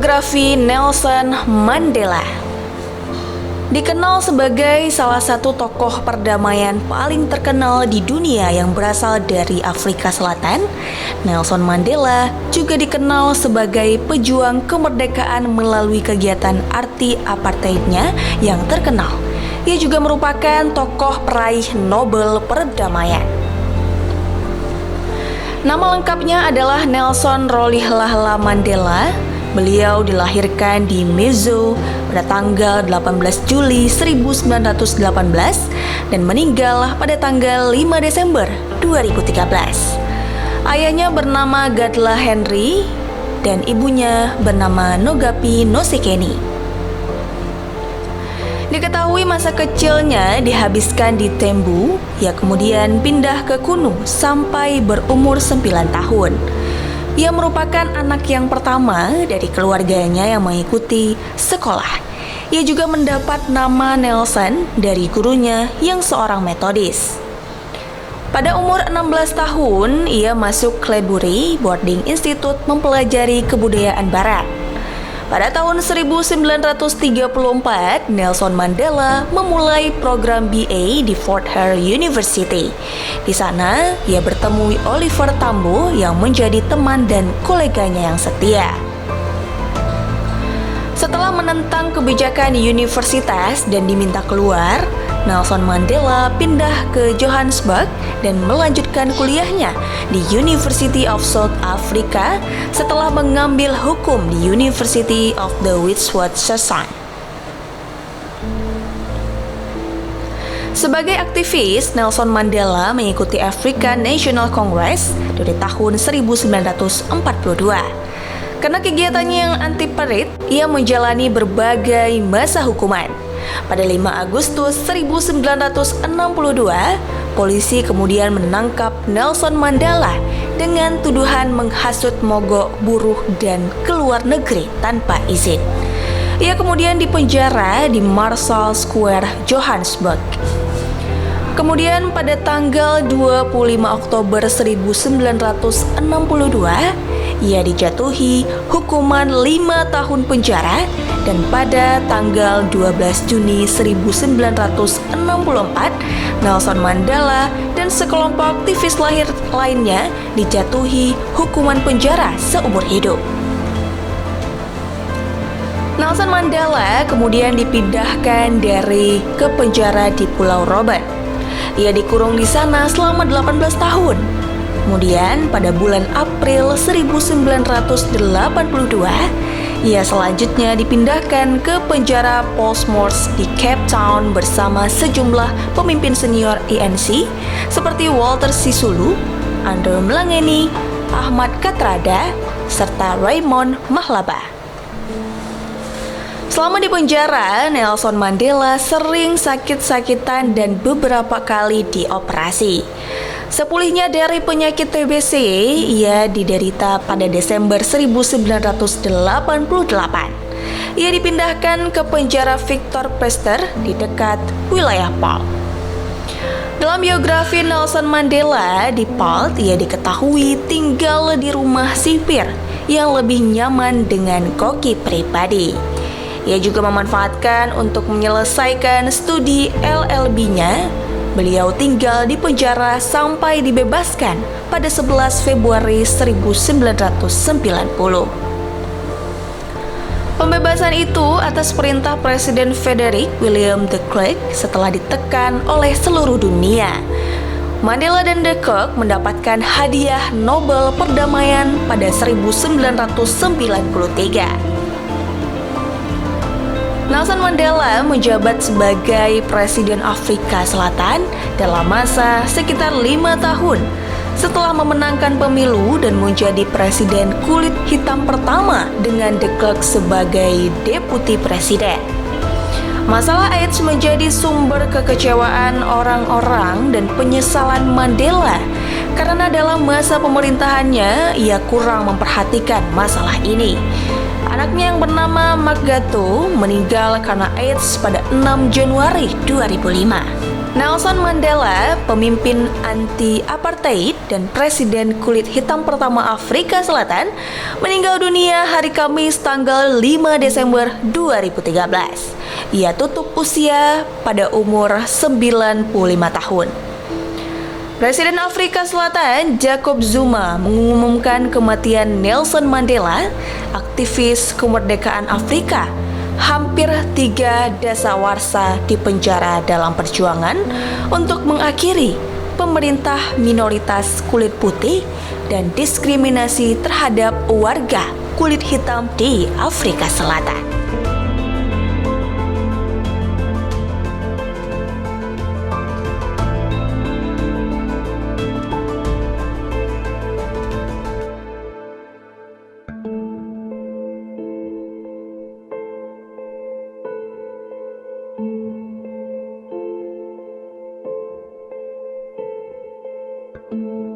Biografi Nelson Mandela. Dikenal sebagai salah satu tokoh perdamaian paling terkenal di dunia yang berasal dari Afrika Selatan, Nelson Mandela juga dikenal sebagai pejuang kemerdekaan melalui kegiatan anti-apartheidnya yang terkenal. Ia juga merupakan tokoh peraih Nobel Perdamaian. Nama lengkapnya adalah Nelson Rolihlahla Mandela. Beliau dilahirkan di Mezo pada tanggal 18 Juli 1918 dan meninggal pada tanggal 5 Desember 2013. Ayahnya bernama Gadla Henry dan ibunya bernama Nogapi Nosekeni. Diketahui masa kecilnya dihabiskan di Tembu, ia kemudian pindah ke Kuno sampai berumur 9 tahun. Ia merupakan anak yang pertama dari keluarganya yang mengikuti sekolah. Ia juga mendapat nama Nelson dari gurunya yang seorang Metodis. Pada umur 16 tahun, ia masuk Clebury Boarding Institute mempelajari kebudayaan Barat. Pada tahun 1934, Nelson Mandela memulai program BA di Fort Hare University. Di sana, ia bertemu Oliver Tambo yang menjadi teman dan koleganya yang setia. Setelah menentang kebijakan universitas dan diminta keluar, Nelson Mandela pindah ke Johannesburg dan melanjutkan kuliahnya di University of South Africa setelah mengambil hukum di University of the Witwatersrand. Sebagai aktivis, Nelson Mandela mengikuti African National Congress dari tahun 1942. Karena kegiatannya yang anti-apartheid, ia menjalani berbagai masa hukuman. Pada 5 Agustus 1962, polisi kemudian menangkap Nelson Mandela dengan tuduhan menghasut mogok buruh dan keluar negeri tanpa izin. Ia kemudian dipenjara di Marshall Square, Johannesburg. Kemudian pada tanggal 25 Oktober 1962, ia dijatuhi hukuman 5 tahun penjara dan pada tanggal 12 Juni 1964, Nelson Mandela dan sekelompok aktivis lainnya dijatuhi hukuman penjara seumur hidup. Nelson Mandela kemudian dipindahkan ke penjara di Pulau Robben. Ia dikurung di sana selama 18 tahun. Kemudian pada bulan April 1982, ia selanjutnya dipindahkan ke penjara Portsmouth di Cape Town bersama sejumlah pemimpin senior ANC seperti Walter Sisulu, Andrew Mlangeni, Ahmad Kathrada, serta Raymond Mahlaba. Selama di penjara, Nelson Mandela sering sakit-sakitan dan beberapa kali dioperasi. Sepulihnya dari penyakit TBC, ia diderita pada Desember 1988. Ia dipindahkan ke penjara Victor Verster di dekat wilayah Paarl. Dalam biografi Nelson Mandela di Paarl, ia diketahui tinggal di rumah sipir yang lebih nyaman dengan koki pribadi. Ia juga memanfaatkan untuk menyelesaikan studi LLB-nya. Beliau tinggal di penjara sampai dibebaskan pada 11 Februari 1990. Pembebasan itu atas perintah Presiden Frederick William de Klerk setelah ditekan oleh seluruh dunia. Mandela dan de Klerk mendapatkan hadiah Nobel Perdamaian pada 1993. Nelson Mandela menjabat sebagai Presiden Afrika Selatan dalam masa sekitar 5 tahun setelah memenangkan pemilu dan menjadi Presiden kulit hitam pertama dengan de Klerk sebagai Deputi Presiden. Masalah AIDS menjadi sumber kekecewaan orang-orang dan penyesalan Mandela karena dalam masa pemerintahannya ia kurang memperhatikan masalah ini. Anaknya yang bernama Mark Gatto meninggal karena AIDS pada 6 Januari 2005. Nelson Mandela, pemimpin anti-apartheid dan presiden kulit hitam pertama Afrika Selatan, meninggal dunia hari Kamis tanggal 5 Desember 2013. Ia tutup usia pada umur 95 tahun. Presiden Afrika Selatan Jacob Zuma mengumumkan kematian Nelson Mandela, aktivis kemerdekaan Afrika. Hampir 3 dasawarsa dipenjara dalam perjuangan untuk mengakhiri pemerintah minoritas kulit putih dan diskriminasi terhadap warga kulit hitam di Afrika Selatan. Thank you.